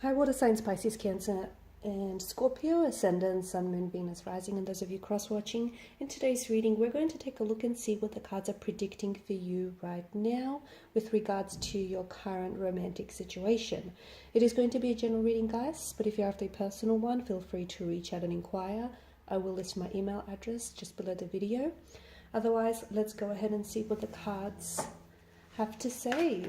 Hi, water signs, Pisces, Cancer, and Scorpio, Ascendant, Sun, Moon, Venus, Rising, and those of you cross-watching. In today's reading, we're going to take a look and see what the cards are predicting for you right now with regards to your current romantic situation. It is going to be a general reading, guys, but if you're after a personal one, feel free to reach out and inquire. I will list my email address just below the video. Otherwise, let's go ahead and see what the cards have to say.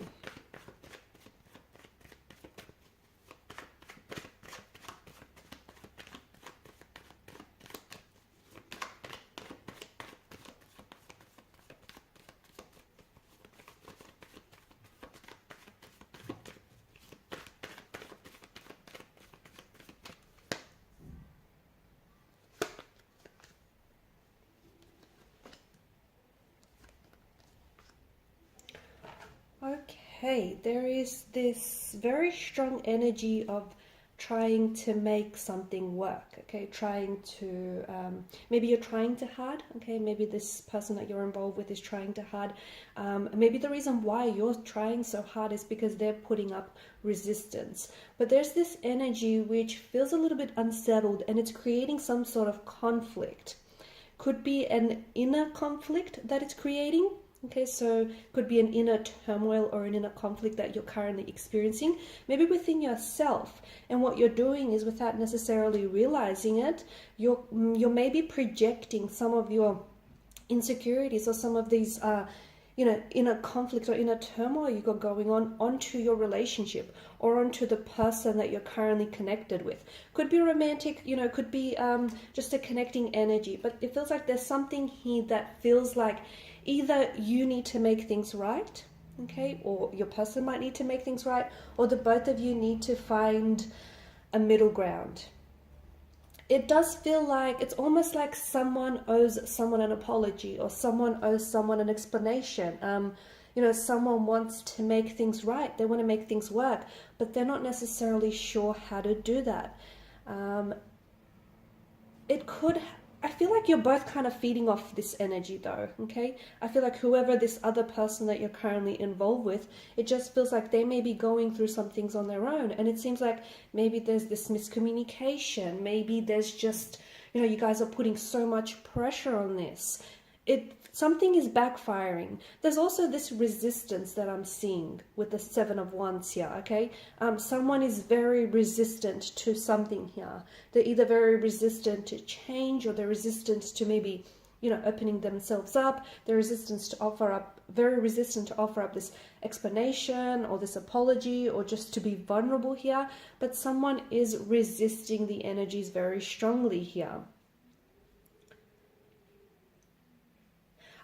Okay, there is this very strong energy of trying to make something work, okay, trying to, maybe you're trying too hard, okay, maybe this person that you're involved with is trying too hard, maybe the reason why you're trying so hard is because they're putting up resistance, but there's this energy which feels a little bit unsettled and it's creating some sort of conflict. Could be an inner conflict that it's creating. Okay, so could be an inner turmoil or an inner conflict that you're currently experiencing, maybe within yourself. And what you're doing is, without necessarily realizing it, you're maybe projecting some of your insecurities or some of these inner conflict or inner turmoil you got going on onto your relationship or onto the person that you're currently connected with. Could be romantic, could be just a connecting energy, but it feels like there's something here that feels like either you need to make things right, okay, or your person might need to make things right, or the both of you need to find a middle ground. It does feel like it's almost like someone owes someone an apology, or someone owes someone an explanation. Someone wants to make things right. They want to make things work, but they're not necessarily sure how to do that. I feel like you're both kind of feeding off this energy though, okay? I feel like whoever this other person that you're currently involved with, it just feels like they may be going through some things on their own. And it seems like maybe there's this miscommunication. Maybe there's just, you guys are putting so much pressure on this. Something is backfiring. There's also this resistance that I'm seeing with the Seven of Wands here, okay? Someone is very resistant to something here. They're either very resistant to change, or they're resistant to maybe, opening themselves up. They're very resistant to offer up this explanation or this apology or just to be vulnerable here. But someone is resisting the energies very strongly here.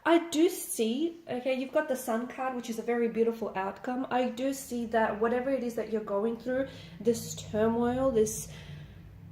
I do see, okay, you've got the Sun card, which is a very beautiful outcome. I do see that whatever it is that you're going through, this turmoil, this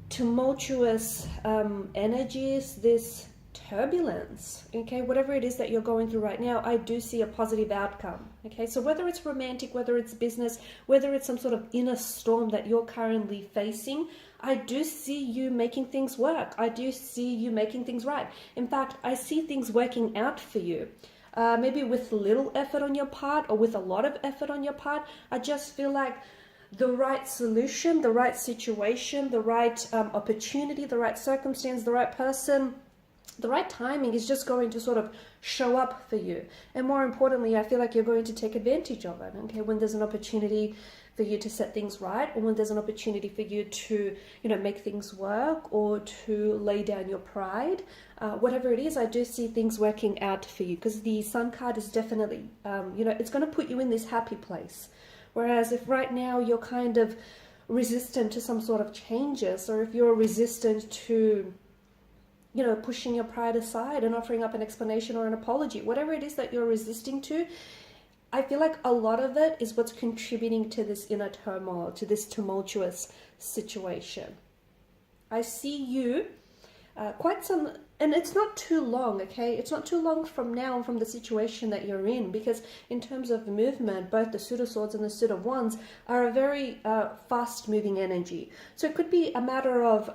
tumultuous energies, this turbulence, okay, whatever it is that you're going through right now, I do see a positive outcome, okay? So whether it's romantic, whether it's business, whether it's some sort of inner storm that you're currently facing, I do see you making things work. I do see you making things right. In fact, I see things working out for you. Maybe with little effort on your part or with a lot of effort on your part. I just feel like the right solution, the right situation, the right opportunity, the right circumstance, the right person, the right timing is just going to sort of show up for you. And more importantly, I feel like you're going to take advantage of it, okay? When there's an opportunity for you to set things right, or when there's an opportunity for you to, make things work, or to lay down your pride, whatever it is, I do see things working out for you, because the Sun card is definitely, it's going to put you in this happy place. Whereas if right now you're kind of resistant to some sort of changes, or if you're resistant to, pushing your pride aside and offering up an explanation or an apology, whatever it is that you're resisting to, I feel like a lot of it is what's contributing to this inner turmoil, to this tumultuous situation. I see you and it's not too long, okay? It's not too long from now, from the situation that you're in, because in terms of movement, both the Suit of Swords and the Suit of Wands are a very fast-moving energy. So it could be a matter of,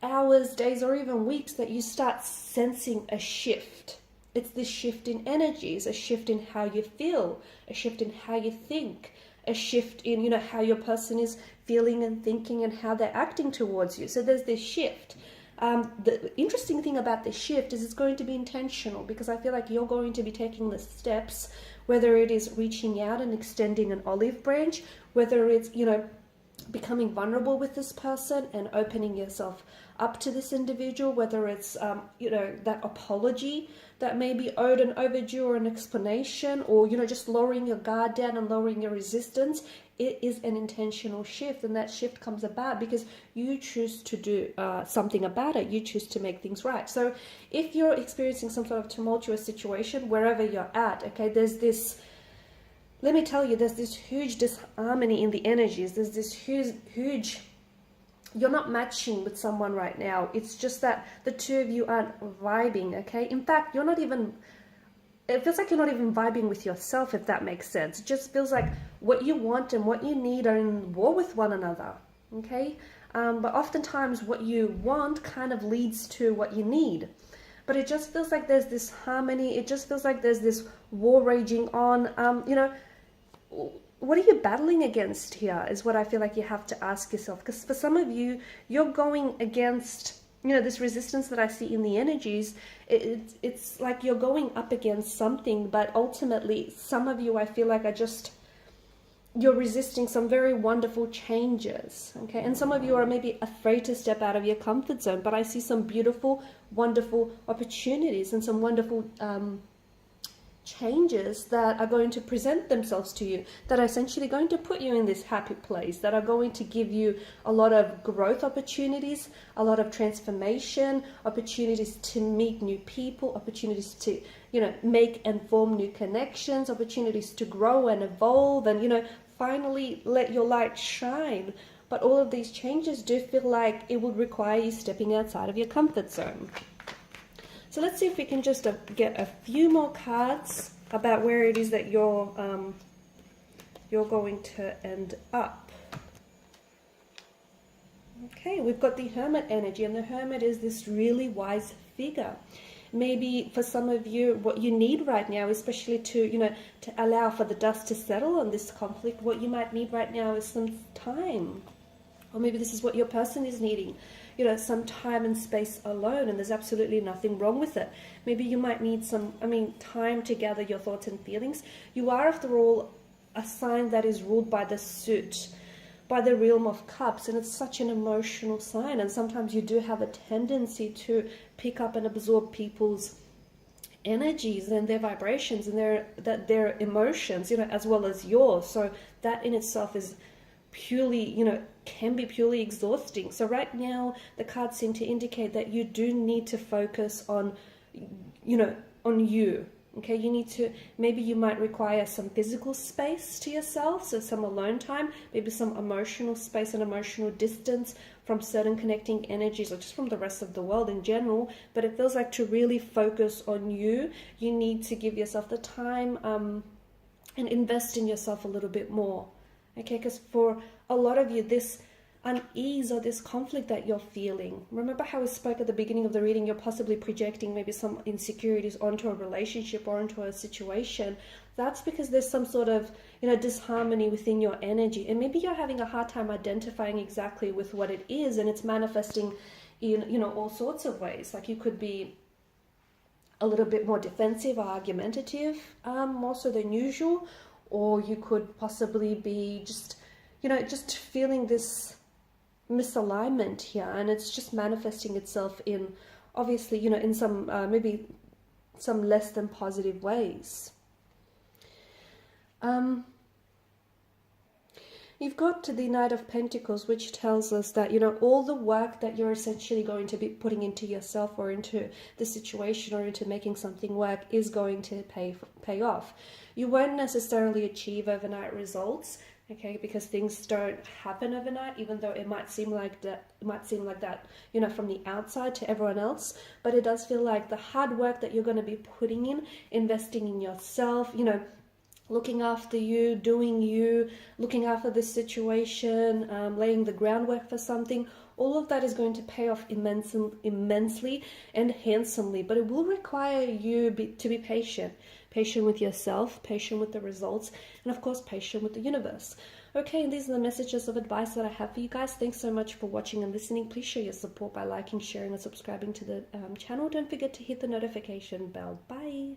hours, days, or even weeks that you start sensing a shift. It's this shift in energies, a shift in how you feel, a shift in how you think, a shift in, how your person is feeling and thinking and how they're acting towards you. So there's this shift. The interesting thing about this shift is it's going to be intentional, because I feel like you're going to be taking the steps, whether it is reaching out and extending an olive branch, whether it's, becoming vulnerable with this person and opening yourself up to this individual, whether it's, that apology that may be owed and overdue, or an explanation, or, just lowering your guard down and lowering your resistance. It is an intentional shift, and that shift comes about because you choose to do something about it. You choose to make things right. So if you're experiencing some sort of tumultuous situation, wherever you're at, okay, there's this, let me tell you, there's this huge disharmony in the energies. There's this huge, you're not matching with someone right now. It's just that the two of you aren't vibing, okay? In fact, it feels like you're not even vibing with yourself, if that makes sense. It just feels like what you want and what you need are in war with one another, okay? But oftentimes what you want kind of leads to what you need. But it just feels like there's this harmony. It just feels like there's this war raging on. What are you battling against here is what I feel like you have to ask yourself. Because for some of you, you're going against, this resistance that I see in the energies. It's like you're going up against something, but ultimately some of you, I feel like, you're resisting some very wonderful changes, okay? And some of you are maybe afraid to step out of your comfort zone, but I see some beautiful, wonderful opportunities and some wonderful changes that are going to present themselves to you, that are essentially going to put you in this happy place, that are going to give you a lot of growth opportunities, a lot of transformation, opportunities to meet new people, opportunities to, make and form new connections, opportunities to grow and evolve and, finally let your light shine. But all of these changes do feel like it would require you stepping outside of your comfort zone. So let's see if we can just get a few more cards about where it is that you're going to end up. Okay, we've got the Hermit energy, and the Hermit is this really wise figure. Maybe for some of you, what you need right now, especially to allow for the dust to settle on this conflict, what you might need right now is some time. Or maybe this is what your person is needing, some time and space alone, and there's absolutely nothing wrong with it. Maybe you might need time to gather your thoughts and feelings. You are, after all, a sign that is ruled by the suit, by the realm of cups, and it's such an emotional sign, and sometimes you do have a tendency to pick up and absorb people's energies and their vibrations and their emotions, as well as yours. So that in itself is purely, can be purely exhausting. So right now the cards seem to indicate that you do need to focus on, on you. Okay, you need to, maybe you might require some physical space to yourself, so some alone time, maybe some emotional space and emotional distance from certain connecting energies, or just from the rest of the world in general. But it feels like to really focus on you, you need to give yourself the time and invest in yourself a little bit more. Okay, because for a lot of you, this unease or this conflict that you're feeling, remember how we spoke at the beginning of the reading, you're possibly projecting maybe some insecurities onto a relationship or onto a situation. That's because there's some sort of disharmony within your energy, and maybe you're having a hard time identifying exactly with what it is, and it's manifesting in all sorts of ways. Like you could be a little bit more defensive or argumentative, more so than usual, or you could possibly be just feeling this misalignment here, and it's just manifesting itself in, obviously, in some maybe some less than positive ways. You've got to the Knight of Pentacles, which tells us that all the work that you're essentially going to be putting into yourself or into the situation or into making something work is going to pay off. You won't necessarily achieve overnight results, okay, because things don't happen overnight, even though it might seem like that, from the outside to everyone else. But it does feel like the hard work that you're going to be putting in, investing in yourself, looking after you, doing you, looking after this situation, laying the groundwork for something, all of that is going to pay off immensely and handsomely. But it will require you to be patient with yourself, patient with the results, and of course patient with the universe. Okay, and these are the messages of advice that I have for you guys. Thanks so much for watching and listening. Please show your support by liking, sharing, and subscribing to the channel. Don't forget to hit the notification bell. Bye.